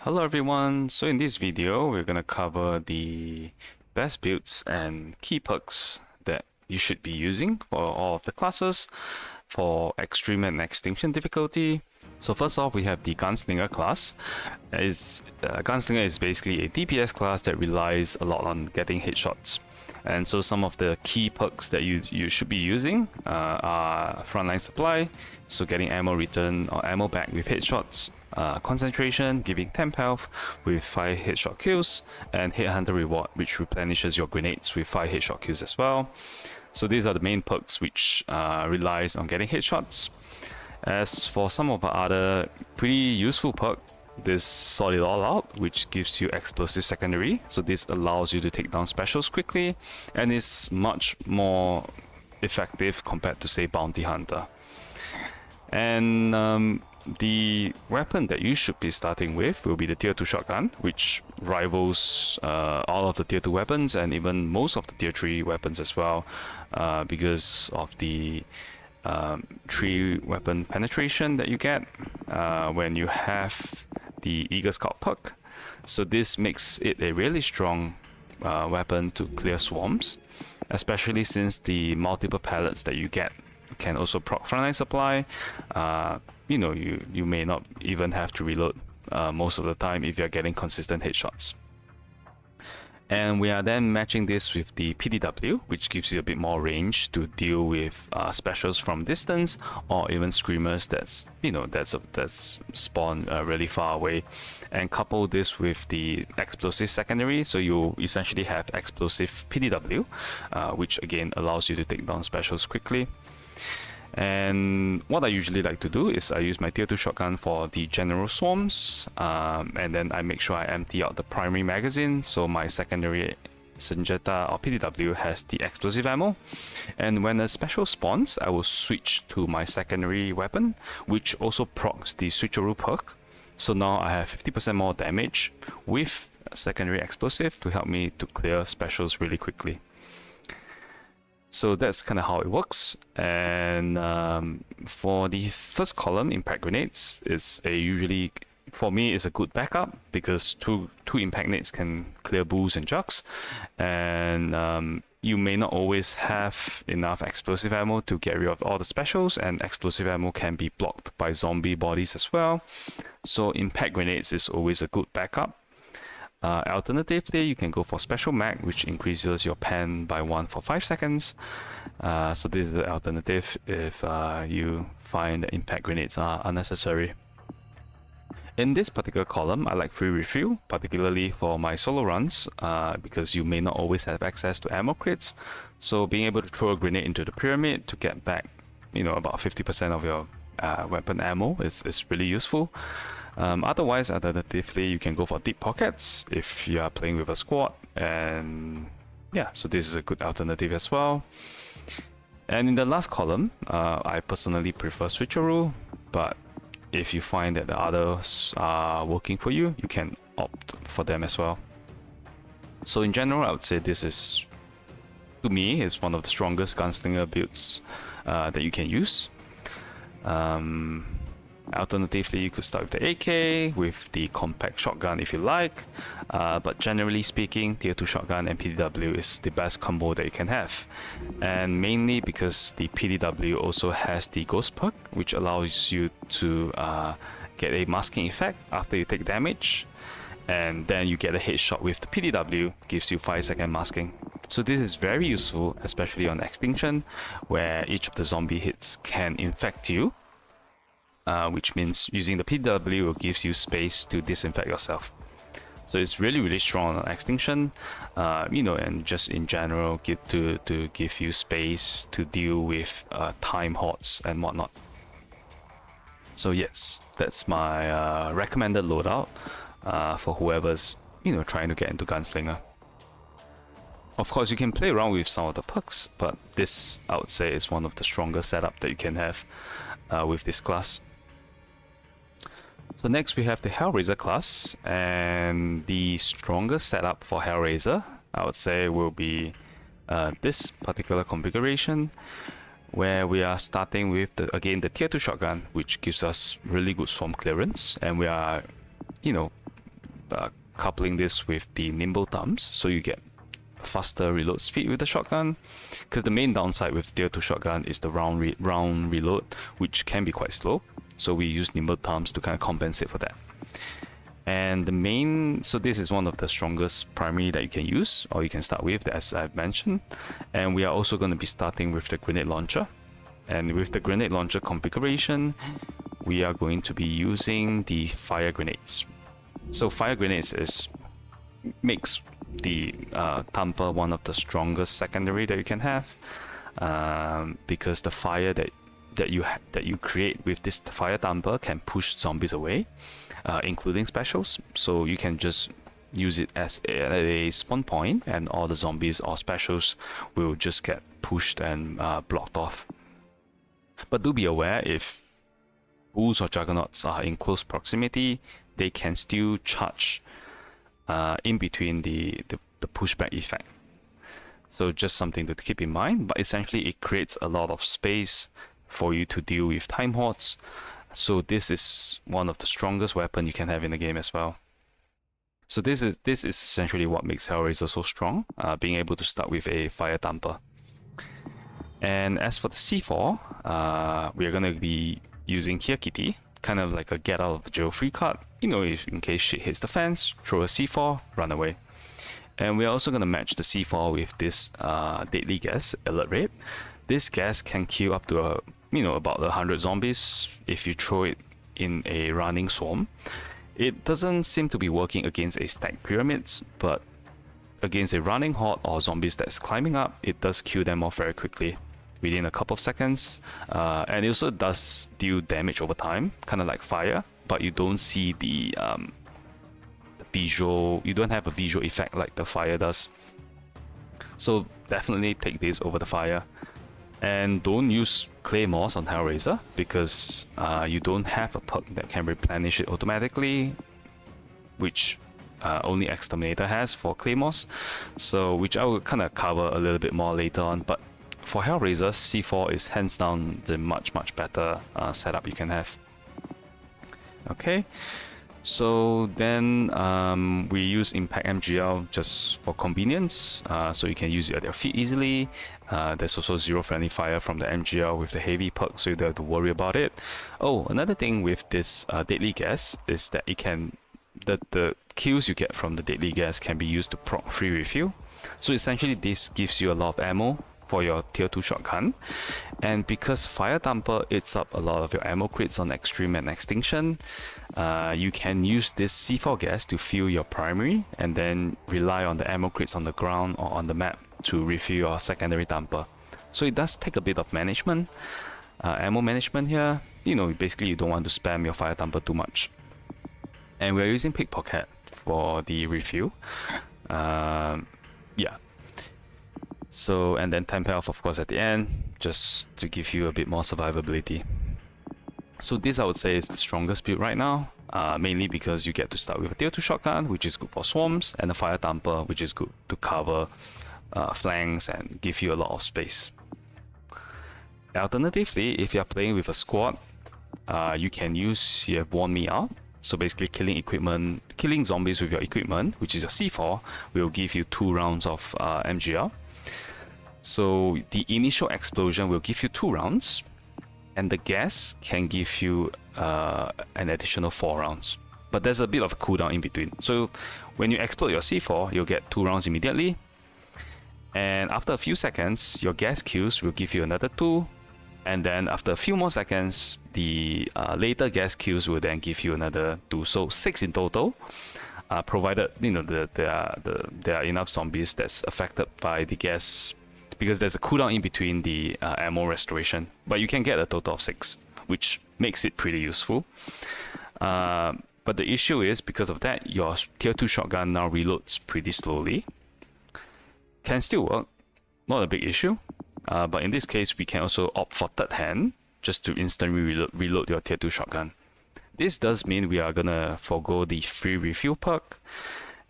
Hello everyone, so in this video we're going to cover the best builds and key perks that you should be using for all of the classes for Extreme and Extinction difficulty. So first off, we have the Gunslinger Class. Gunslinger is basically a DPS class that relies a lot on getting headshots. And so some of the key perks that you should be using are frontline supply, so getting ammo return or ammo back with headshots, concentration, giving temp health with 5 headshot kills, and Headhunter reward, which replenishes your grenades with 5 headshot kills as well. So these are the main perks which relies on getting headshots. As for some of the other pretty useful perk, this Sort It All Out, which gives you explosive secondary. So this allows you to take down specials quickly and is much more effective compared to, say, Bounty Hunter. And the weapon that you should be starting with will be the tier 2 shotgun, which rivals all of the tier 2 weapons and even most of the tier 3 weapons as well, because of the 3 weapon penetration that you get when you have the Eagle Scout perk. So this makes it a really strong weapon to clear swarms, especially since the multiple pallets that you get can also proc frontline supply. You may not even have to reload most of the time if you're getting consistent headshots. And we are then matching this with the PDW, which gives you a bit more range to deal with specials from distance or even screamers that's spawn really far away. And couple this with the explosive secondary, so you essentially have explosive PDW, which again allows you to take down specials quickly. And what I usually like to do is I use my tier 2 shotgun for the general swarms, and then I make sure I empty out the primary magazine, so my secondary Senjata or PDW has the explosive ammo. And when a special spawns, I will switch to my secondary weapon, which also procs the switcheroo perk. So now I have 50% more damage with secondary explosive to help me to clear specials really quickly. So that's kind of how it works. And for the first column, impact grenades is usually, for me, is a good backup because two impact nades can clear bulls and jugs, and you may not always have enough explosive ammo to get rid of all the specials, and explosive ammo can be blocked by zombie bodies as well. So impact grenades is always a good backup. Alternatively, you can go for Special Mag, which increases your pen by 1 for 5 seconds. So this is the alternative if you find that impact grenades are unnecessary. In this particular column, I like free refill, particularly for my solo runs, because you may not always have access to ammo crates. So being able to throw a grenade into the pyramid to get back, about 50% of your weapon ammo is really useful. Otherwise, alternatively, you can go for deep pockets if you are playing with a squad, and yeah, so this is a good alternative as well. And in the last column, I personally prefer switcheroo, but if you find that the others are working for you, you can opt for them as well. So in general, I would say this is, to me, is one of the strongest gunslinger builds that you can use. Alternatively, you could start with the AK, with the compact shotgun if you like, but generally speaking, tier 2 shotgun and PDW is the best combo that you can have. And mainly because the PDW also has the ghost perk, which allows you to get a masking effect after you take damage, and then you get a headshot with the PDW, gives you 5-second masking. So this is very useful, especially on Extinction, where each of the zombie hits can infect you. Which means using the PW will gives you space to disinfect yourself. So it's really strong on Extinction, and just in general to give you space to deal with time hordes and whatnot. So yes, that's my recommended loadout for whoever's trying to get into Gunslinger. Of course, you can play around with some of the perks, but this, I would say, is one of the strongest setup that you can have with this class. So next we have the Hellraiser class, and the strongest setup for Hellraiser, I would say, will be this particular configuration, where we are starting with again the tier 2 shotgun, which gives us really good swarm clearance, and we are coupling this with the nimble thumbs, so you get faster reload speed with the shotgun, because the main downside with tier 2 shotgun is the round reload, which can be quite slow, so we use nimble thumbs to kind of compensate for that. And so this is one of the strongest primary that you can use, or you can start with, as I've mentioned. And we are also going to be starting with the grenade launcher, and with the grenade launcher configuration we are going to be using the fire grenades. So fire grenades makes the Thumper one of the strongest secondary that you can have, because the fire that you create with this fire Thumper can push zombies away, including specials. So you can just use it as a spawn point, and all the zombies or specials will just get pushed and blocked off. But do be aware, if bulls or juggernauts are in close proximity, they can still charge in between the pushback effect. So just something to keep in mind, but essentially it creates a lot of space for you to deal with time hordes. So this is one of the strongest weapons you can have in the game as well. So this is essentially what makes Hellraiser so strong, being able to start with a fire Thumper. And as for the C4, we are going to be using Here Kitty, kind of like a get out of jail free card. You know, if in case shit hits the fence, throw a C4, run away. And we're also going to match the C4 with this deadly gas alert rate. This gas can kill up to about 100 zombies if you throw it in a running swarm. It doesn't seem to be working against a stacked pyramids, but against a running horde or zombies that's climbing up, it does kill them off very quickly within a couple of seconds. And it also does deal damage over time, kind of like fire, but you don't see the visual, you don't have a visual effect like the fire does. So definitely take this over the fire. And don't use claymores on Hellraiser, because you don't have a perk that can replenish it automatically, which only Exterminator has for claymores, so which I will kind of cover a little bit more later on. But for Hellraiser, C4 is hands down the much better setup you can have. Okay, so then we use Impact MGL just for convenience, so you can use it at your feet easily. There's also zero friendly fire from the MGL with the heavy perk, so you don't have to worry about it. Oh, another thing with this deadly gas is that it can, the kills you get from the deadly gas can be used to proc free refuel. So essentially this gives you a lot of ammo for your tier 2 shotgun, and because fire Thumper eats up a lot of your ammo crates on Extreme and Extinction, you can use this C4 gas to fuel your primary and then rely on the ammo crates on the ground or on the map to refill your secondary Thumper. So it does take a bit of management, ammo management here. Basically you don't want to spam your fire Thumper too much. And we're using Pickpocket for the refuel. Yeah. So, and then 10 health of course at the end, just to give you a bit more survivability. So this I would say is the strongest build right now, mainly because you get to start with a tier 2 shotgun, which is good for swarms, and a fire Thumper, which is good to cover flanks and give you a lot of space. Alternatively, if you're playing with a squad, you have Warn Me Out. So basically killing zombies with your equipment, which is your C4, will give you 2 rounds of MGL. So the initial explosion will give you 2 rounds, and the gas can give you an additional 4 rounds. But there's a bit of a cooldown in between. So when you explode your C4, you'll get 2 rounds immediately, and after a few seconds, your gas kills will give you another 2, and then after a few more seconds, the later gas kills will then give you another 2. So 6 in total, provided there are enough zombies that's affected by the gas, because there's a cooldown in between the ammo restoration. But you can get a total of 6, which makes it pretty useful. But the issue is, because of that, your tier 2 shotgun now reloads pretty slowly. Can still work, not a big issue. But in this case, we can also opt for third hand, just to instantly reload your tier 2 shotgun. This does mean we are gonna forego the free refuel perk,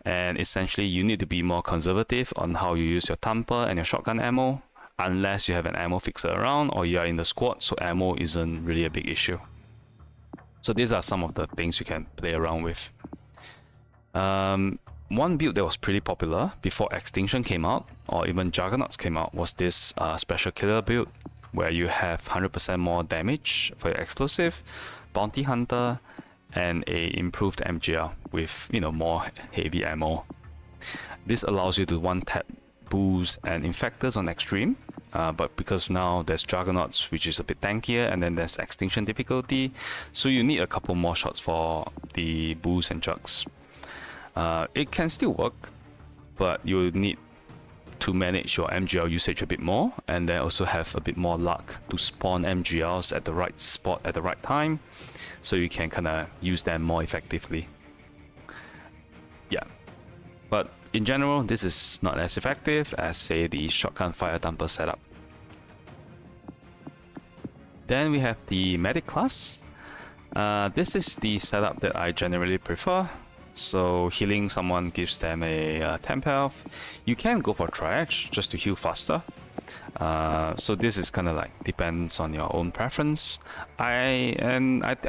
and essentially you need to be more conservative on how you use your Thumper and your shotgun ammo, unless you have an ammo fixer around or you are in the squad, so ammo isn't really a big issue. So these are some of the things you can play around with. One build that was pretty popular before Extinction came out, or even Juggernauts came out, was this special killer build, where you have 100% more damage for your explosive, bounty hunter, and a improved MGR with, you know, more heavy ammo. This allows you to one-tap boost and infectors on extreme, but because now there's Juggernauts, which is a bit tankier, and then there's extinction difficulty, so you need a couple more shots for the boost and jugs. It can still work, but you need to manage your MGL usage a bit more, and then also have a bit more luck to spawn MGLs at the right spot at the right time, so you can kind of use them more effectively. Yeah, but in general, this is not as effective as, say, the shotgun fire dumper setup. Then we have the medic class. This is the setup that I generally prefer. So healing someone gives them a temp health. You can go for triage just to heal faster. So this is kind of like depends on your own preference. I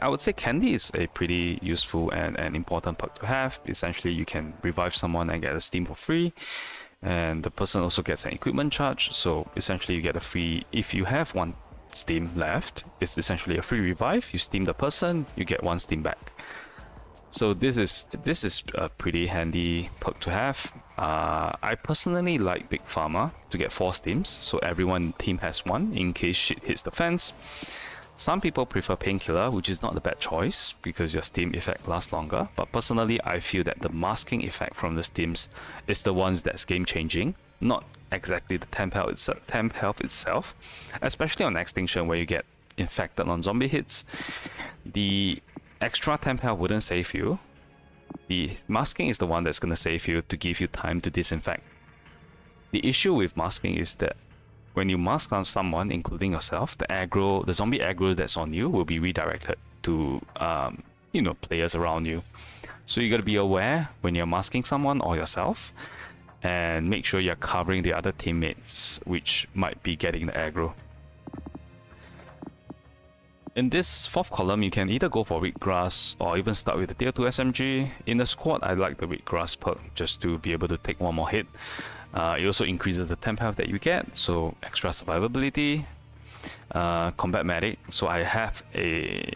would say Candy is a pretty useful and important perk to have. Essentially, you can revive someone and get a steam for free, and the person also gets an equipment charge. So essentially, you get a free, if you have one steam left, it's essentially a free revive. You steam the person, you get one steam back. So this is a pretty handy perk to have. I personally like Big Pharma to get 4 steams, so everyone in the team has one in case shit hits the fence. Some people prefer Painkiller, which is not a bad choice because your steam effect lasts longer, but personally I feel that the masking effect from the steams is the ones that's game changing, not exactly the temp health itself, especially on Extinction where you get infected on zombie hits. The extra temp health wouldn't save you. The masking is the one that's going to save you to give you time to disinfect. The issue with masking is that when you mask on someone, including yourself, the zombie aggro that's on you will be redirected to players around you. So you got to be aware when you're masking someone or yourself, and make sure you're covering the other teammates which might be getting the aggro. In this 4th column, you can either go for Wheatgrass or even start with the tier 2 SMG. In the squad, I like the Wheatgrass perk just to be able to take one more hit. It also increases the temp health that you get, so extra survivability. Combat Medic, so I have a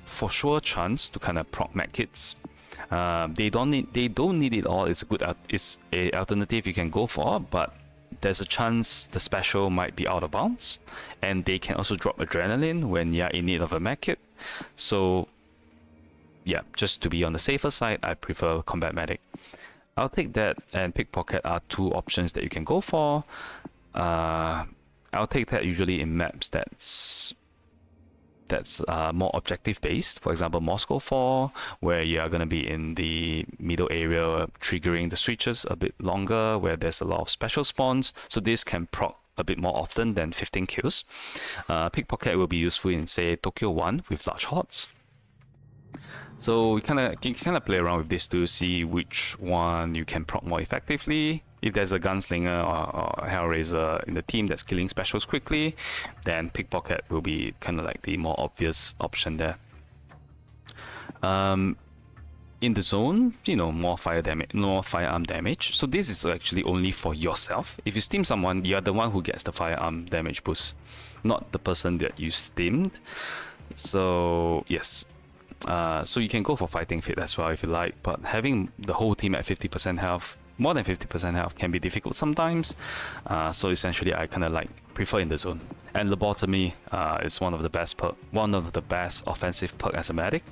for sure chance to kind of proc med kits. They don't need it all. It's a alternative you can go for, but there's a chance the special might be out of bounds, and they can also drop adrenaline when you're in need of a med kit. So yeah, just to be on the safer side, I prefer Combat Medic. I'll take that, and Pickpocket are 2 options that you can go for. I'll take that usually in maps that's more objective based. For example, Moscow 4, where you are going to be in the middle area, triggering the switches a bit longer, where there's a lot of special spawns. So this can proc a bit more often than 15 kills. Pickpocket will be useful in, say, Tokyo 1 with large hordes. So you can kind of play around with this to see which one you can proc more effectively. If there's a Gunslinger or Hellraiser in the team that's killing specials quickly, then Pickpocket will be kind of like the more obvious option there. In the zone, more firearm damage. So this is actually only for yourself. If you steam someone, you're the one who gets the firearm damage boost, not the person that you steamed. So yes. So you can go for Fighting Fit as well if you like, but having the whole team at 50% health, more than 50% health, can be difficult sometimes. So essentially, I kind of prefer in the zone. And Lobotomy is one of the best offensive perk as a medic.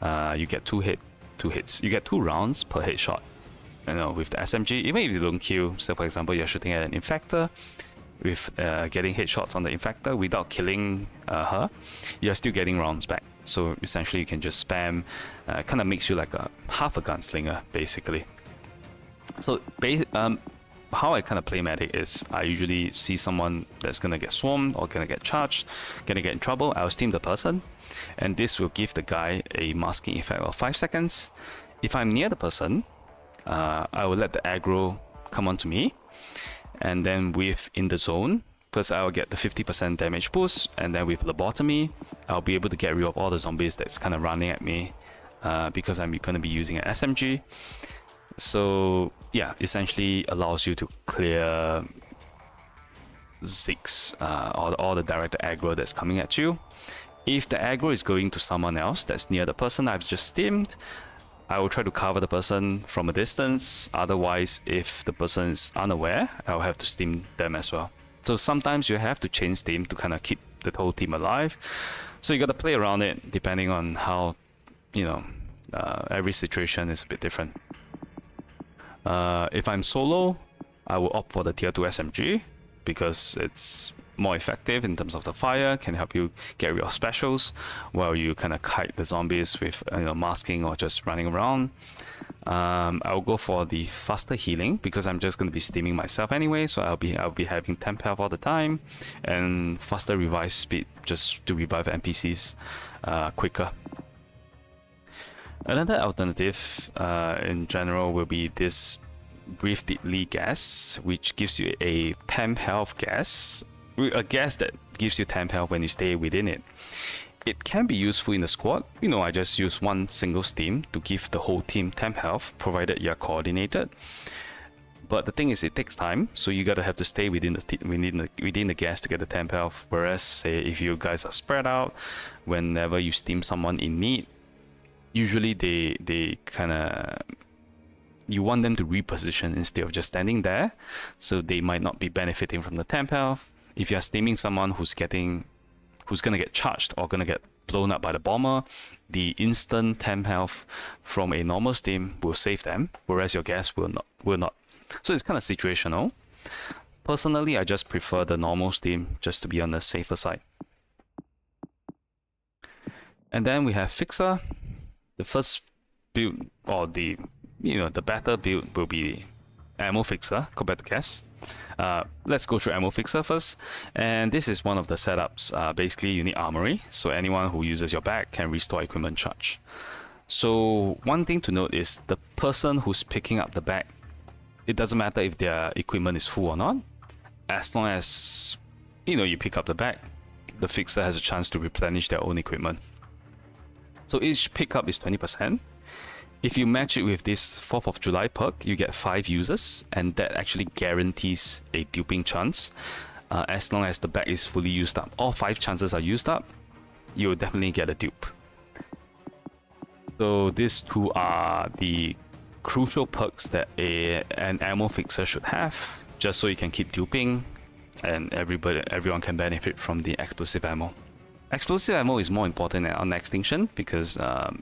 You get 2 hits. You get 2 rounds per headshot. With the SMG, even if you don't kill, so for example, you're shooting at an infector, with getting headshots on the infector without killing her, you're still getting rounds back. So essentially you can just spam, kind of makes you like half a gunslinger basically. So how I kind of play medic is I usually see someone that's gonna get swarmed or gonna get charged, gonna get in trouble, I'll steam the person, and this will give the guy a masking effect of 5 seconds. If I'm near the person, I will let the aggro come onto me, and then in the zone, because I'll get the 50% damage boost, and then with Lobotomy, I'll be able to get rid of all the zombies that's kind of running at me because I'm going to be using an SMG. So yeah, essentially allows you to clear Ziggs, all the direct aggro that's coming at you. If the aggro is going to someone else that's near the person I've just steamed, I will try to cover the person from a distance. Otherwise, if the person is unaware, I'll have to steam them as well. So sometimes you have to chain steam to kind of keep the whole team alive. So you got to play around it depending on how, every situation is a bit different. If I'm solo, I will opt for the tier 2 SMG because it's more effective in terms of the fire, can help you get rid of specials while you kind of kite the zombies with masking or just running around. I'll go for the faster healing because I'm just going to be steaming myself anyway, so I'll be having 10 health all the time, and faster revive speed just to revive NPCs quicker. Another alternative in general will be this Breathe Deeply gas, which gives you a 10 health gas, a gas that gives you 10 health when you stay within it. It can be useful in the squad. I just use one single steam to give the whole team 10 health, provided you're coordinated. But the thing is, it takes time, so you gotta have to stay within the gas to get the 10 health. Whereas, say, if you guys are spread out, whenever you steam someone in need, usually they kind of, you want them to reposition instead of just standing there, so they might not be benefiting from the 10 health. If you're steaming someone who's gonna get charged or gonna get blown up by the bomber, the instant 10 health from a normal steam will save them, whereas your gas will not. So it's kind of situational. Personally, I just prefer the normal steam just to be on the safer side. And then we have Fixer. The first build, or the better build, will be Ammo Fixer compared to gas. Let's go through Ammo Fixer first, and this is one of the setups. Basically, you need armory, so anyone who uses your bag can restore equipment charge. So one thing to note is the person who's picking up the bag, it doesn't matter if their equipment is full or not, as long as you pick up the bag, the Fixer has a chance to replenish their own equipment. So each pickup is 20%. If you match it with this 4th of July perk, you get 5 users, and that actually guarantees a duping chance. As long as the bag is fully used up, all 5 chances are used up, you'll definitely get a dupe. So these two are the crucial perks that an ammo fixer should have, just so you can keep duping, and everyone can benefit from the explosive ammo. Explosive ammo is more important on Extinction because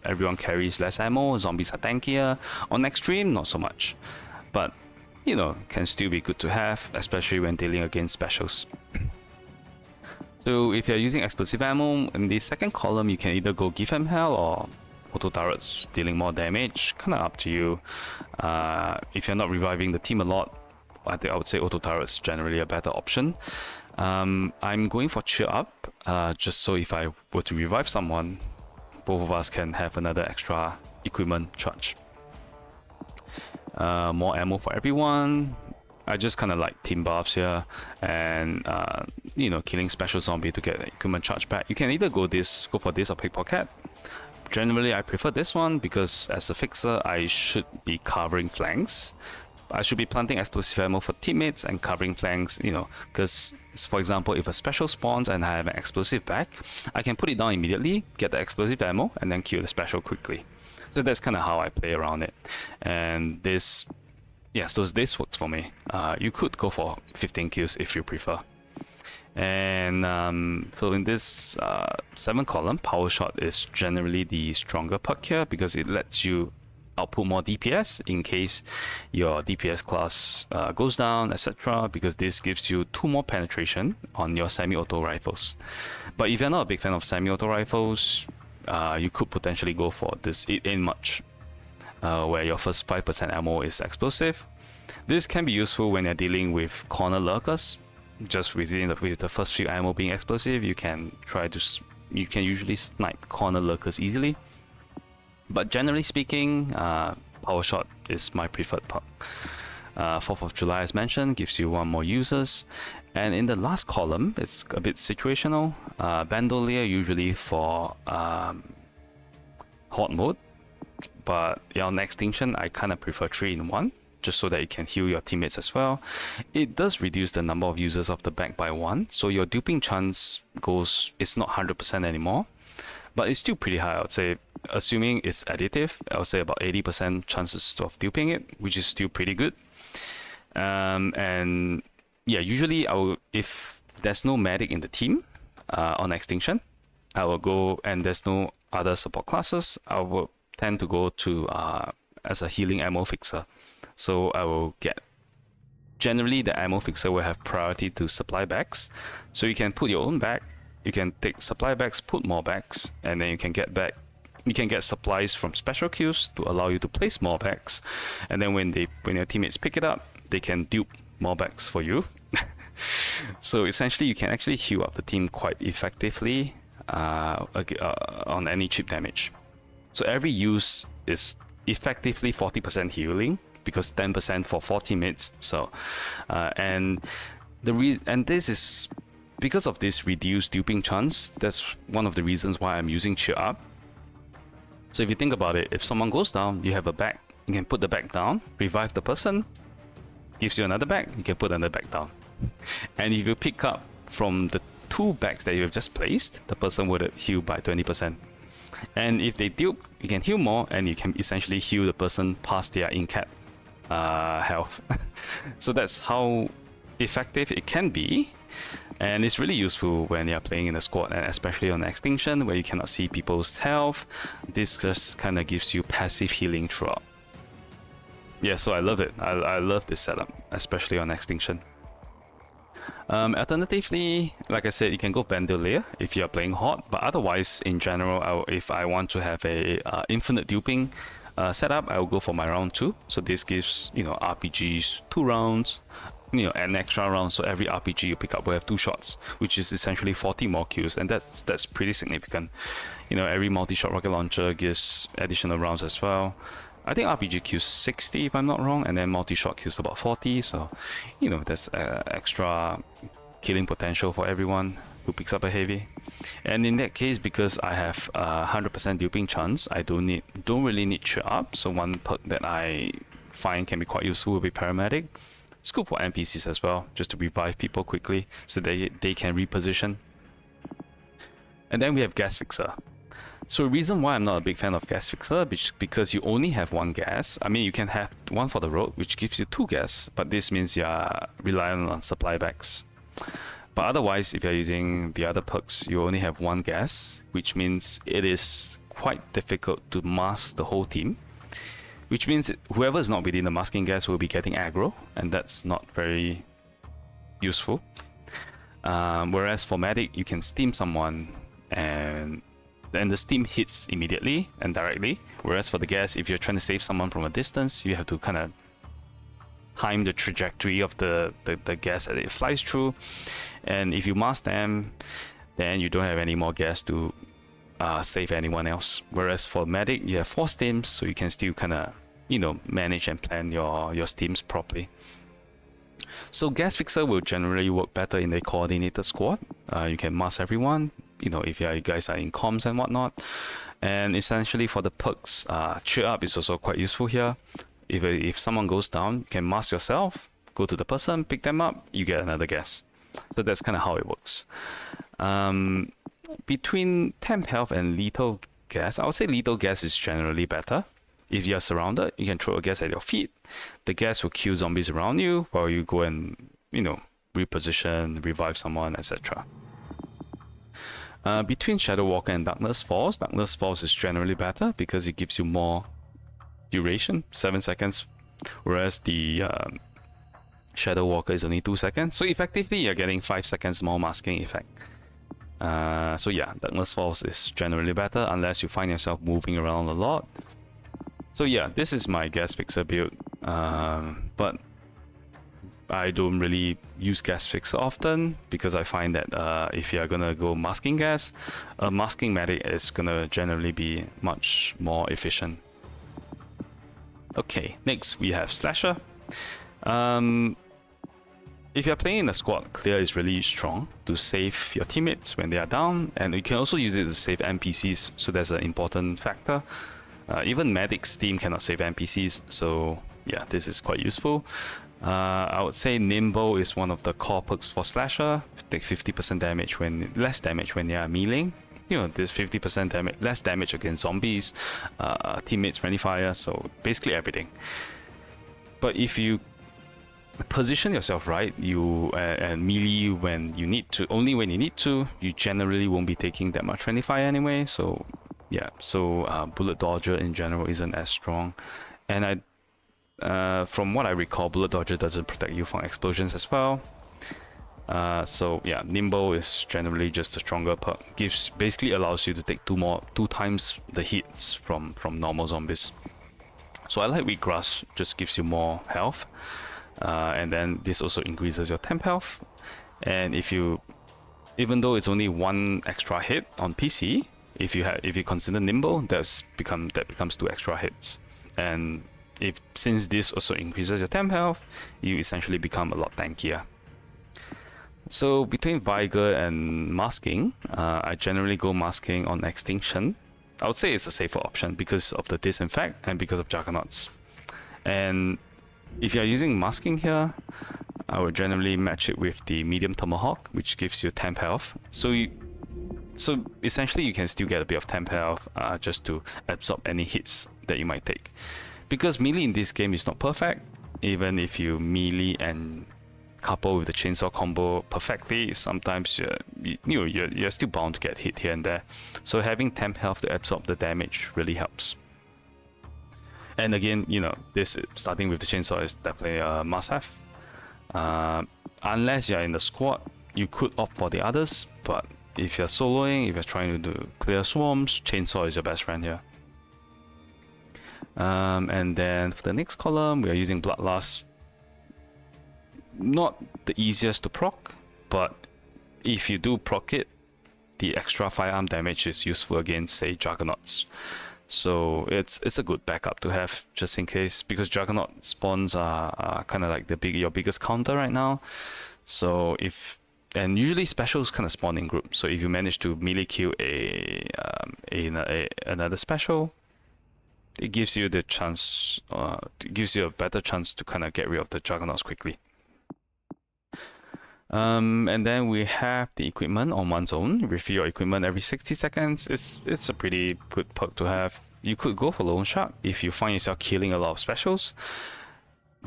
everyone carries less ammo, zombies are tankier. On Extreme, not so much. But, can still be good to have, especially when dealing against specials. So if you're using explosive ammo, in the second column, you can either go Give Them Hell or auto turrets dealing more damage. Kind of up to you. If you're not reviving the team a lot, I would say auto turrets generally a better option. I'm going for Cheer Up, just so if I were to revive someone, both of us can have another extra equipment charge. More ammo for everyone. I just kind of like team buffs here, and killing special zombie to get equipment charge back. You can either go for this or Pickpocket. Generally, I prefer this one because as a fixer, I should be covering flanks. I should be planting explosive ammo for teammates and covering flanks, because, for example, if a special spawns and I have an explosive back, I can put it down immediately, get the explosive ammo, and then kill the special quickly. So that's kind of how I play around it. And this works for me. You could go for 15 kills if you prefer. And so in this 7 column, Power Shot is generally the stronger perk here because it lets you output more DPS in case your DPS class goes down, etc. Because this gives you 2 more penetration on your semi-auto rifles. But if you're not a big fan of semi-auto rifles, you could potentially go for this It Ain't Much, where your first 5% ammo is explosive. This can be useful when you're dealing with corner lurkers. Just with the first few ammo being explosive, you can usually snipe corner lurkers easily. But generally speaking, Power Shot is my preferred perk. 4th of July, as mentioned, gives you 1 more users. And in the last column, it's a bit situational. Bandolier usually for horde mode. but on Extinction, I kind of prefer 3 in 1, just so that you can heal your teammates as well. It does reduce the number of users of the bag by 1, so your duping chance it's not 100% anymore, but it's still pretty high. I would say, assuming it's additive, I would say about 80% chances of duping it, which is still pretty good. And yeah, usually if there's no medic in the team on Extinction, I will go, and there's no other support classes, I will tend to go to as a healing ammo fixer. So I will generally the ammo fixer will have priority to supply bags. So you can put your own bag, you can take supply bags, put more bags, and then you can get supplies from special queues to allow you to place more bags. And then when your teammates pick it up, they can dupe more bags for you. So essentially you can actually heal up the team quite effectively on any chip damage. So every use is effectively 40% healing, because 10% for 4 teammates. So and this is because of this reduced duping chance. That's one of the reasons why I'm using cheer up. So if you think about it, if someone goes down, you have a bag, you can put the bag down, revive the person, gives you another bag, you can put another bag down. And if you pick up from the 2 bags that you have just placed, the person would heal by 20%. And if they dupe, you can heal more, and you can essentially heal the person past their in-cap health. So that's how effective it can be, and it's really useful when you're playing in a squad, and especially on Extinction where you cannot see people's health. This just kind of gives you passive healing throughout. Yeah, so I love it. I love this setup, especially on Extinction. Alternatively, like I said, you can go Bandolier if you are playing Horde, but otherwise, in general, if I want to have a infinite duping setup, I will go for my round 2. So this gives, RPGs 2 rounds, an extra round. So every RPG you pick up will have 2 shots, which is essentially 40 more kills, and that's pretty significant. Every multi-shot rocket launcher gives additional rounds as well. I think RPG kills 60 if I'm not wrong, and then multi-shot kills about 40. So, there's extra killing potential for everyone who picks up a heavy. And in that case, because I have 100% duping chance, I don't really need cheer up. So one perk that I find can be quite useful will be Paramedic. It's good for NPCs as well, just to revive people quickly so they can reposition. And then we have Gas Fixer. So the reason why I'm not a big fan of Gas Fixer is because you only have 1 gas. I mean, you can have 1 for the road, which gives you 2 gas, but this means you're reliant on supply bags. But otherwise, if you're using the other perks, you only have 1 gas, which means it is quite difficult to mask the whole team, which means whoever is not within the masking gas will be getting aggro, and that's not very useful. Whereas for Medic, you can steam someone, and then the steam hits immediately and directly. Whereas for the gas, if you're trying to save someone from a distance, you have to kind of time the trajectory of the gas that it flies through. And if you mask them, then you don't have any more gas to save anyone else. Whereas for Medic, you have 4 steams, so you can still kind of, manage and plan your steams properly. So Gas Fixer will generally work better in a coordinated squad. You can mask everyone, if you guys are in comms and whatnot. And essentially for the perks, cheer up is also quite useful here. If someone goes down, you can mask yourself, go to the person, pick them up, you get another gas. So that's kind of how it works. Between temp health and lethal gas, I would say lethal gas is generally better. If you're surrounded, you can throw a gas at your feet. The gas will kill zombies around you while you go and, reposition, revive someone, etc. Between Shadow Walker and Darkness Falls is generally better because it gives you more duration, 7 seconds, whereas the Shadow Walker is only 2 seconds. So effectively, you're getting 5 seconds more masking effect. So yeah, Darkness Falls is generally better unless you find yourself moving around a lot. So yeah, this is my Gas Fixer build, but I don't really use Gas Fixer often because I find that if you're gonna go masking gas, a masking medic is gonna generally be much more efficient. Okay, next we have Slasher. If you're playing in a squad, Clear is really strong to save your teammates when they are down, and you can also use it to save NPCs, so that's an important factor. Even Medic's team cannot save NPCs, so yeah, this is quite useful. I would say Nimble is one of the core perks for Slasher. Take 50% damage less damage when they are meleeing. You know, there's 50% damage, less damage against zombies, teammates friendly fire, so basically everything. But if you position yourself right, and melee when you need to, only when you need to, you generally won't be taking that much friendly fire anyway. So yeah, so bullet dodger in general isn't as strong, and from what I recall, bullet dodger doesn't protect you from explosions as well. So yeah, nimble is generally just a stronger perk. Basically allows you to take two times the hits from normal zombies. So I like wheatgrass, just gives you more health, and then this also increases your temp health. And even though it's only one extra hit on PC, if you consider nimble, that becomes 2 extra hits. And since this also increases your temp health, you essentially become a lot tankier. So between Vigor and Masking, I generally go Masking on Extinction. I would say it's a safer option because of the Disinfect and because of Juggernauts. And if you're using Masking here, I would generally match it with the Medium Tomahawk, which gives you temp health. So essentially you can still get a bit of temp health just to absorb any hits that you might take. Because melee in this game is not perfect, even if you melee and couple with the chainsaw combo perfectly, sometimes you're still bound to get hit here and there. So having temp health to absorb the damage really helps. And again, this starting with the chainsaw is definitely a must-have. Unless you're in the squad, you could opt for the others, but if you're soloing, if you're trying to clear swarms, chainsaw is your best friend here. And then for the next column, we are using Bloodlust. Not the easiest to proc, but if you do proc it, the extra firearm damage is useful against, say, Juggernauts. So it's a good backup to have just in case, because Juggernaut spawns are kind of like your biggest counter right now. So and usually specials kind of spawn in groups. So if you manage to melee kill another special, it gives you the chance, gives you a better chance to kind of get rid of the Juggernauts quickly. And then we have the equipment on one's own. Refill your equipment every 60 seconds. It's a pretty good perk to have. You could go for Lone Shark if you find yourself killing a lot of specials.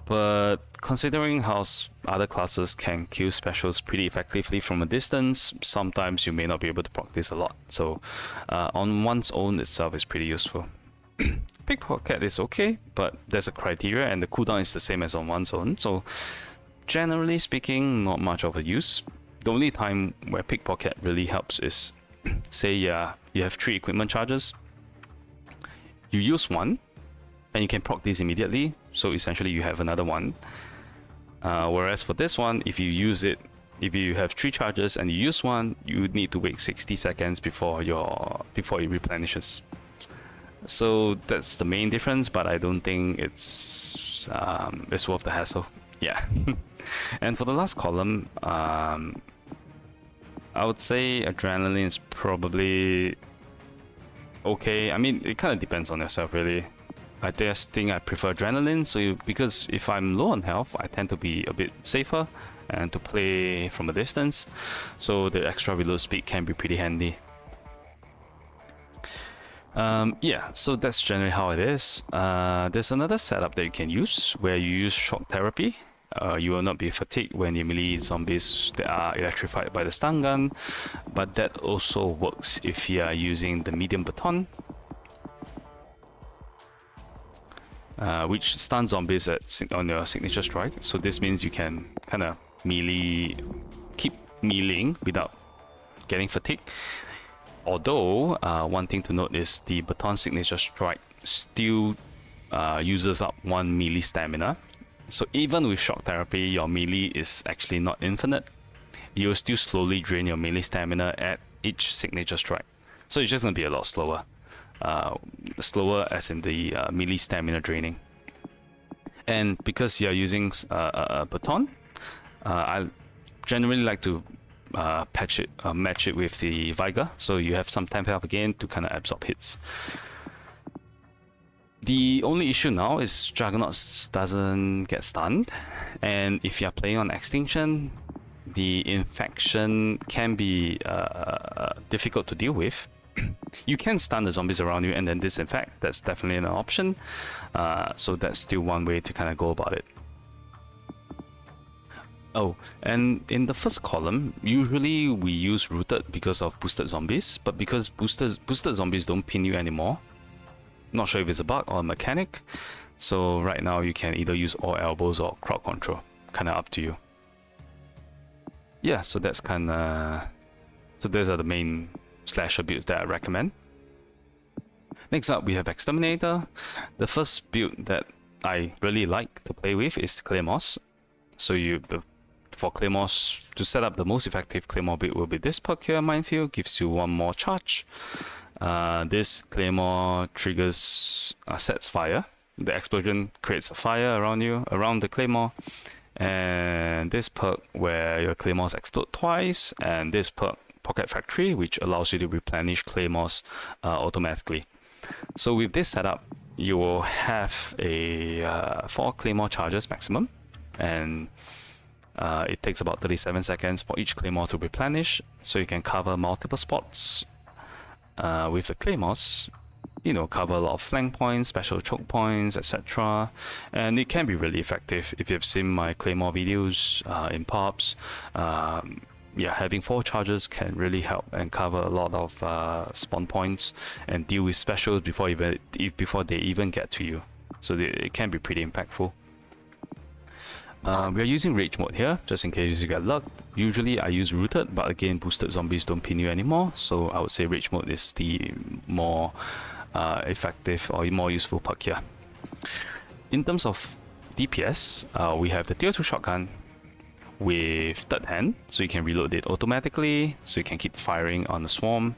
But considering how other classes can kill specials pretty effectively from a distance, sometimes you may not be able to proc this a lot. So on one's own itself is pretty useful. Pickpocket is okay, but there's a criteria and the cooldown is the same as on one's own. So generally speaking, not much of a use. The only time where pickpocket really helps is, say you have 3 equipment charges. You use one, and you can proc this immediately. So essentially, you have another one. Whereas for this one, if you have 3 charges and you use one, you would need to wait 60 seconds before it replenishes. So that's the main difference, but I don't think it's worth the hassle. Yeah. And for the last column, I would say Adrenaline is probably okay. I mean, it kind of depends on yourself, really. I just think I prefer Adrenaline, because if I'm low on health, I tend to be a bit safer and to play from a distance, so the extra reload speed can be pretty handy. Yeah, so that's generally how it is. There's another setup that you can use where you use shock therapy. You will not be fatigued when you melee zombies that are electrified by the stun gun, but that also works if you are using the medium baton, which stuns zombies on your signature strike. So this means you can kind of keep meleeing without getting fatigued. Although, one thing to note is the baton signature strike still uses up 1 melee stamina. So even with shock therapy, your melee is actually not infinite. You'll still slowly drain your melee stamina at each signature strike. So it's just going to be a lot slower. Slower as in the melee stamina draining. And because you're using a baton, I generally like to match it with the Vigor, so you have some temp health again to kind of absorb hits. The only issue now is Juggernauts doesn't get stunned, and if you're playing on Extinction, the infection can be difficult to deal with. You can stun the zombies around you and then disinfect. That's definitely an option. So that's still one way to kind of go about it. Oh, and in the first column, usually we use rooted because of boosted zombies, but because boosted zombies don't pin you anymore. Not sure if it's a bug or a mechanic. So right now you can either use all elbows or crowd control. Kind of up to you. Yeah, so that's kind of... So those are the main slasher builds that I recommend. Next up, we have Exterminator. The first build that I really like to play with is Claymores. So for Claymores, to set up the most effective Claymore build will be this perk here, Minefield, gives you one more charge. This Claymore triggers, sets fire. The explosion creates a fire around the Claymore. And this perk where your Claymores explode twice, and this perk, Pocket Factory, which allows you to replenish Claymores automatically. So with this setup, you will have a 4 Claymore charges maximum, and it takes about 37 seconds for each Claymore to replenish, so you can cover multiple spots with the Claymores. You know, cover a lot of flank points, special choke points, etc. And it can be really effective. If you've seen my Claymore videos in pubs, yeah, having 4 charges can really help and cover a lot of spawn points and deal with specials before they even get to you. So it can be pretty impactful. We are using Rage Mode here, just in case you get luck. Usually I use Rooted, but again, boosted zombies don't pin you anymore, so I would say Rage Mode is the more effective or more useful perk here. In terms of DPS, we have the tier 2 shotgun with third hand, so you can reload it automatically, so you can keep firing on the swarm.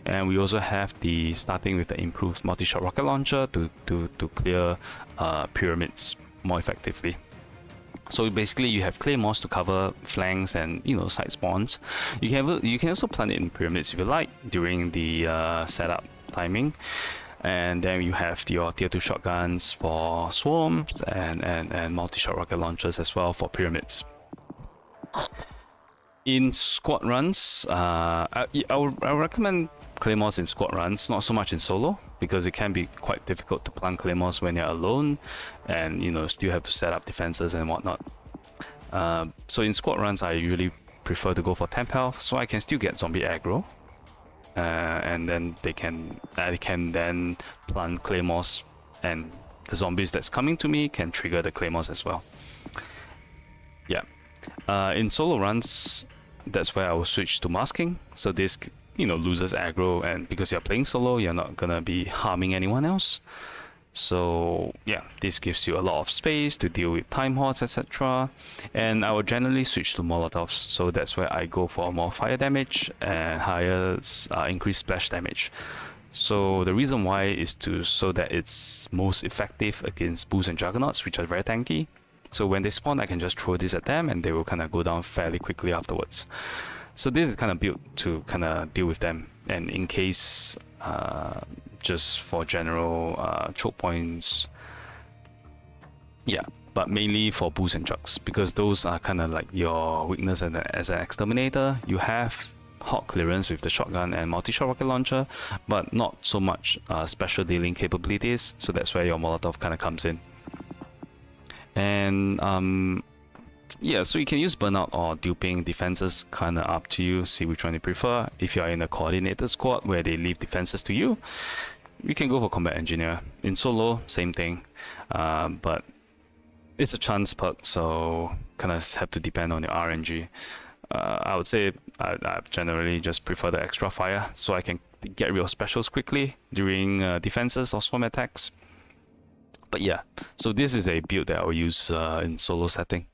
And we also have the starting with the improved multi-shot rocket launcher to clear pyramids more effectively. So basically, you have claymores to cover flanks and side spawns. You can also plant it in pyramids if you like during the setup timing. And then you have your tier 2 shotguns for swarms and multi-shot rocket launchers as well for pyramids. In squad runs, I would recommend claymores in squad runs, not so much in solo, because it can be quite difficult to plant claymores when you're alone and still have to set up defenses and whatnot. So in squad runs, I usually prefer to go for temp health, so I can still get zombie aggro. And then I can then plant claymores, and the zombies that's coming to me can trigger the claymores as well. Yeah. In solo runs, that's where I will switch to masking. So this loses aggro, and because you're playing solo, you're not gonna be harming anyone else. So yeah, this gives you a lot of space to deal with time hordes, etc. And I will generally switch to molotovs, so that's where I go for more fire damage and higher increased splash damage. So the reason why is so that it's most effective against boosts and juggernauts, which are very tanky. So when they spawn, I can just throw this at them and they will kind of go down fairly quickly afterwards. So this is kind of built to kind of deal with them, and in case just for general choke points, yeah, but mainly for boosts and jugs, because those are kind of like your weakness as an exterminator. You have hot clearance with the shotgun and multi-shot rocket launcher, but not so much special dealing capabilities, so that's where your molotov kind of comes in. And yeah, so you can use burnout or duping. Defenses kind of up to you, see which one you prefer. If you are in a coordinated squad where they leave defenses to you, you can go for combat engineer. In solo, same thing, but it's a chance perk, so kind of have to depend on your RNG. I would say I generally just prefer the extra fire, so I can get real specials quickly during defenses or swarm attacks. But yeah, so this is a build that I will use in solo setting.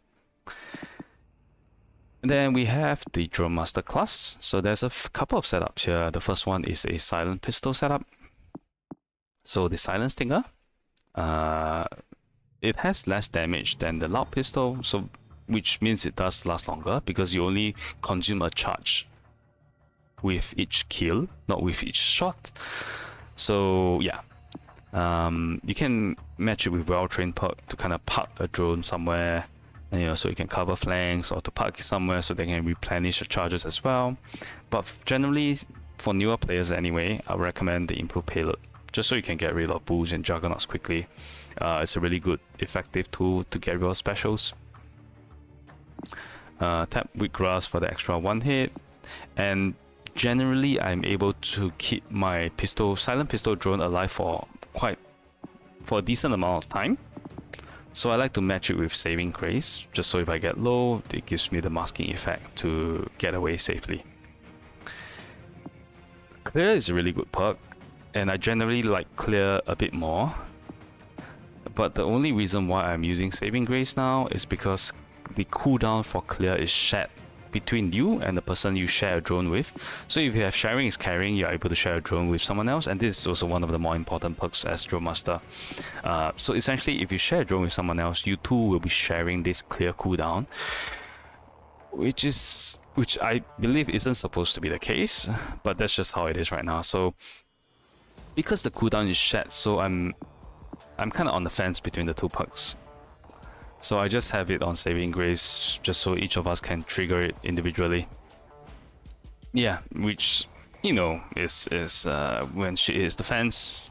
And then we have the Dronemaster Class. So there's a couple of setups here. The first one is a silent pistol setup. So the silent stinger, it has less damage than the loud pistol, so which means it does last longer because you only consume a charge with each kill, not with each shot. So yeah, You can match it with well-trained perk to kind of park a drone somewhere, and, you know, so you can cover flanks, or to park it somewhere so they can replenish the charges as well. But generally, for newer players anyway, I recommend the improved payload, just so you can get rid of bulls and juggernauts quickly. It's a really good, effective tool to get rid of specials. Tap with grass for the extra 1 hit, and generally I'm able to keep my silent pistol drone alive for a decent amount of time. So I like to match it with saving grace, just so if I get low, it gives me the masking effect to get away safely. Clear is a really good perk, and I generally like clear a bit more. But the only reason why I'm using saving grace now is because the cooldown for clear is shared between you and the person you share a drone with. So if you have sharing is carrying, you're able to share a drone with someone else, and this is also one of the more important perks as Dronemaster. So essentially, if you share a drone with someone else, you too will be sharing this clear cooldown, which I believe isn't supposed to be the case, but that's just how it is right now. So because the cooldown is shared, so I'm kind of on the fence between the two perks. So I just have it on saving grace, just so each of us can trigger it individually. Yeah, which, you know, is when she hits the fence,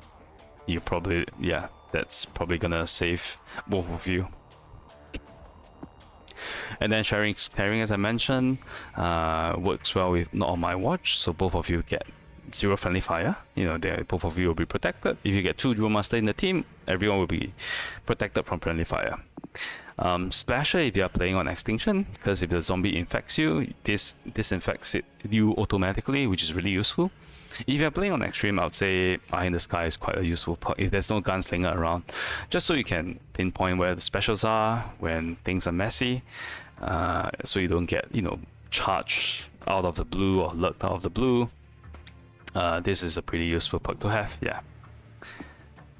you probably, yeah, that's probably gonna save both of you. And then sharing carrying, as I mentioned, works well with not on my watch, so both of you get 0 friendly fire. You know, both of you will be protected. If you get 2 Dronemaster in the team, everyone will be protected from friendly fire. Splasher if you are playing on Extinction, because if the zombie infects you, this disinfects you automatically, which is really useful. If you're playing on Extreme, I would say Eye in the Sky is quite a useful perk if there's no Gunslinger around, just so you can pinpoint where the specials are when things are messy, so you don't get, you know, charged out of the blue or lurked out of the blue. This is a pretty useful perk to have, yeah.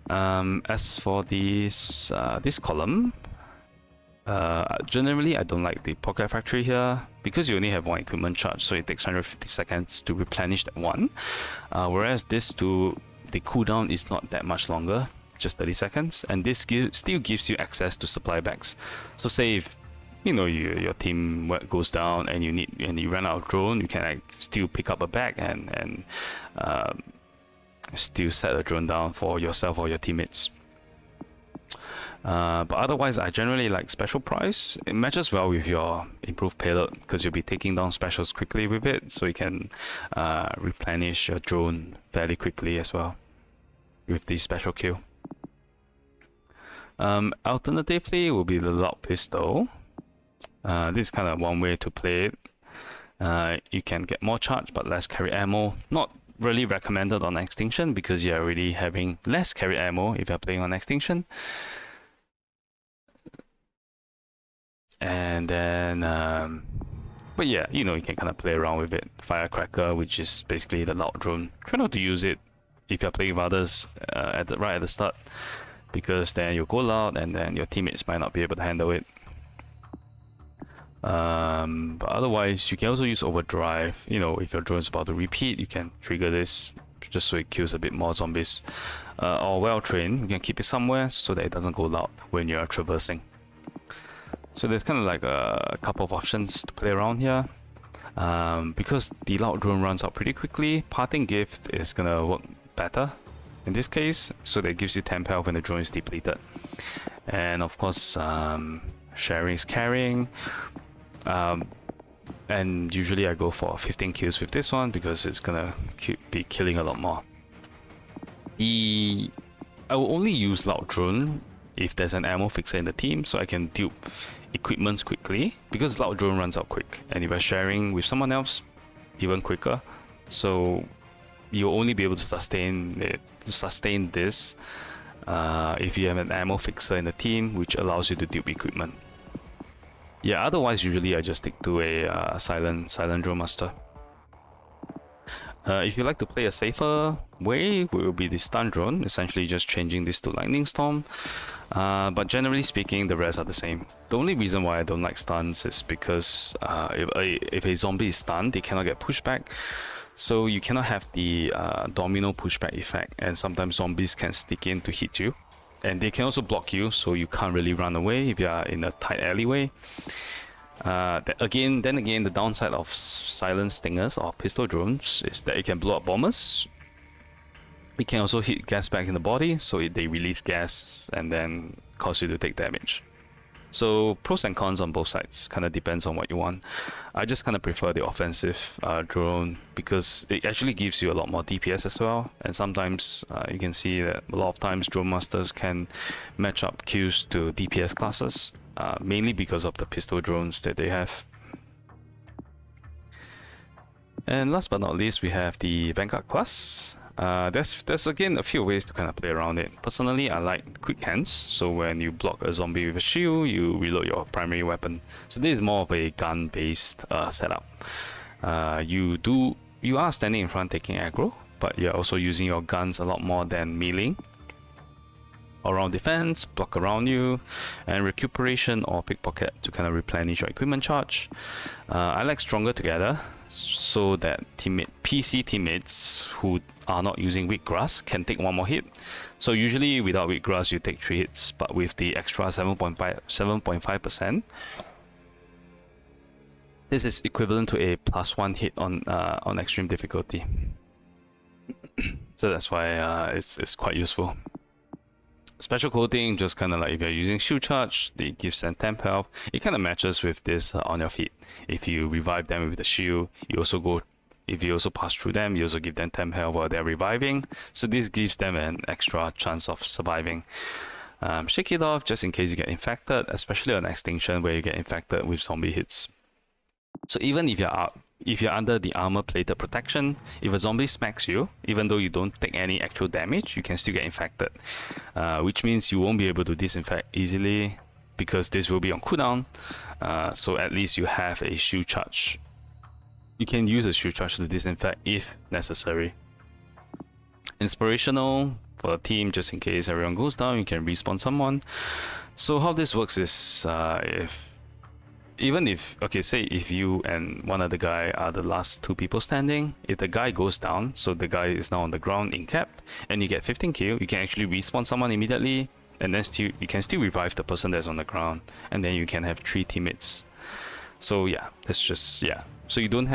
As for this column, generally I don't like the pocket factory here because you only have 1 equipment charge, so it takes 150 seconds to replenish that one. Whereas this the cooldown is not that much longer, just 30 seconds, and this still gives you access to supply bags. So say if, you know, your team goes down and you run out of drone, you can still pick up a bag and still set a drone down for yourself or your teammates. But otherwise, I generally like special price. It matches well with your improved payload because you'll be taking down specials quickly with it, so you can replenish your drone fairly quickly as well with the special kill. Alternatively, will be the loud pistol. This is kind of one way to play it. You can get more charge but less carry ammo. Not really recommended on Extinction because you're already having less carry ammo if you're playing on Extinction. And then, but yeah, you know, you can kind of play around with it. Firecracker, which is basically the loud drone. Try not to use it if you're playing with others right at the start, because then you'll go loud and then your teammates might not be able to handle it. But otherwise, you can also use overdrive. You know, if your drone is about to repeat, you can trigger this just so it kills a bit more zombies. Or well trained, you can keep it somewhere so that it doesn't go loud when you're traversing. So there's kind of like a couple of options to play around here. Because the loud drone runs out pretty quickly, parting gift is gonna work better in this case, so that gives you 10 health when the drone is depleted. And of course, sharing is carrying. And usually I go for 15 kills with this one because it's gonna be killing a lot more. I will only use loud drone if there's an ammo fixer in the team, so I can dupe equipments quickly, because loud drone runs out quick, and if you're sharing with someone else, even quicker. So you'll only be able to sustain this if you have an ammo fixer in the team, which allows you to dupe equipment. Yeah, otherwise usually I just stick to a silent Dronemaster. If you like to play a safer way, it will be the stun drone, essentially just changing this to lightning storm. But generally speaking, the rest are the same. The only reason why I don't like stuns is because if a zombie is stunned, they cannot get pushed back. So you cannot have the domino pushback effect, and sometimes zombies can sneak in to hit you. And they can also block you, so you can't really run away if you are in a tight alleyway. Then again, the downside of silent stingers or pistol drones is that it can blow up bombers. It can also hit gas back in the body, so they release gas and then cause you to take damage. So pros and cons on both sides, kind of depends on what you want. I just kind of prefer the offensive drone because it actually gives you a lot more DPS as well. And sometimes you can see that a lot of times Dronemasters can match up kills to DPS classes, mainly because of the pistol drones that they have. And last but not least, we have the Vanguard Class. There's again a few ways to kind of play around it. Personally, I like quick hands, so when you block a zombie with a shield, you reload your primary weapon. So this is more of a gun-based setup. You are standing in front taking aggro, but you're also using your guns a lot more than melee. Around defense, block around you, and recuperation or pickpocket to kind of replenish your equipment charge. I like stronger together, so that PC teammates who are not using weak grass can take one more hit. So usually without weak grass you take 3 hits, but with the extra 7.5%, this is equivalent to a +1 hit on extreme difficulty. So that's why it's quite useful. Special coating, just kind of like if you're using shield charge, it gives them temp health. It kind of matches with this on your feet. If you revive them with the shield, if you also pass through them, you also give them temp health while they're reviving. So this gives them an extra chance of surviving. Shake it off just in case you get infected, especially on Extinction where you get infected with zombie hits. So even if you're under the armor-plated protection, if a zombie smacks you, even though you don't take any actual damage, you can still get infected. Which means you won't be able to disinfect easily because this will be on cooldown. So at least you have a shield charge. You can use a shield charge to disinfect if necessary. Inspirational for the team, just in case everyone goes down, you can respawn someone. So how this works is say if you and one other guy are the last 2 people standing, if the guy goes down, so the guy is now on the ground incapped, and you get 15 kills, you can actually respawn someone immediately, and then you can still revive the person that's on the ground, and then you can have 3 teammates. So yeah, that's just, yeah. So you don't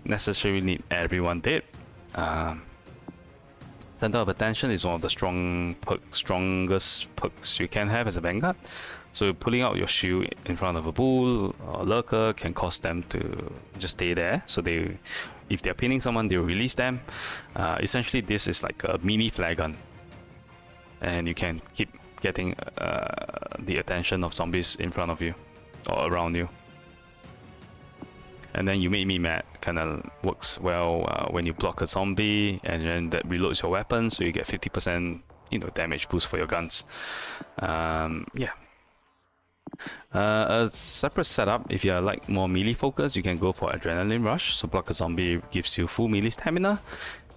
necessarily need everyone dead. Center of Attention is one of the strongest perks you can have as a Vanguard. So pulling out your shield in front of a bull or lurker can cause them to just stay there. So if they're pinning someone, they'll release them. Essentially, this is like a mini flare gun, and you can keep getting the attention of zombies in front of you or around you. And then You Made Me Mad kind of works well when you block a zombie, and then that reloads your weapon, so you get 50% damage boost for your guns. Yeah. A separate setup, if you are like more melee focused, you can go for Adrenaline Rush. So block a zombie gives you full melee stamina,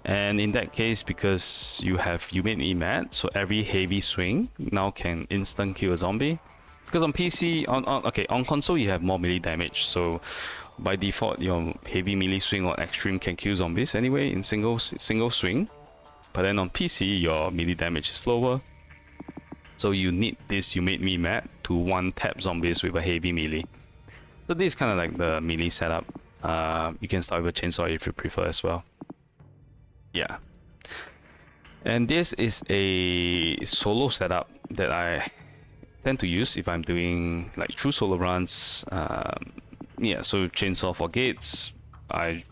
and in that case, because you made me mad, so every heavy swing now can instant kill a zombie. Because on PC, on console you have more melee damage, so by default your heavy melee swing or extreme can kill zombies anyway in single swing. But then on PC your melee damage is lower. So you need this You Made Me Mad to one-tap zombies with a heavy melee. So this is kind of like the melee setup. You can start with a chainsaw if you prefer as well. Yeah. And this is a solo setup that I tend to use if I'm doing like true solo runs. Yeah, so chainsaw for gates. I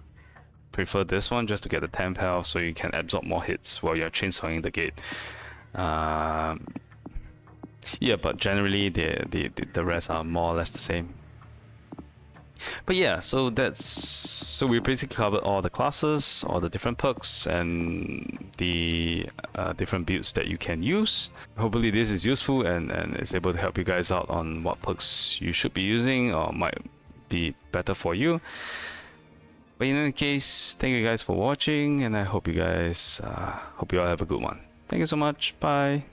prefer this one just to get the temp health so you can absorb more hits while you're chainsawing the gate. Yeah, but generally the rest are more or less the same. But yeah, so we basically covered all the classes, all the different perks, and the different builds that you can use. Hopefully this is useful and is able to help you guys out on what perks you should be using or might be better for you. But in any case, thank you guys for watching, and I hope you all have a good one. Thank you so much. Bye.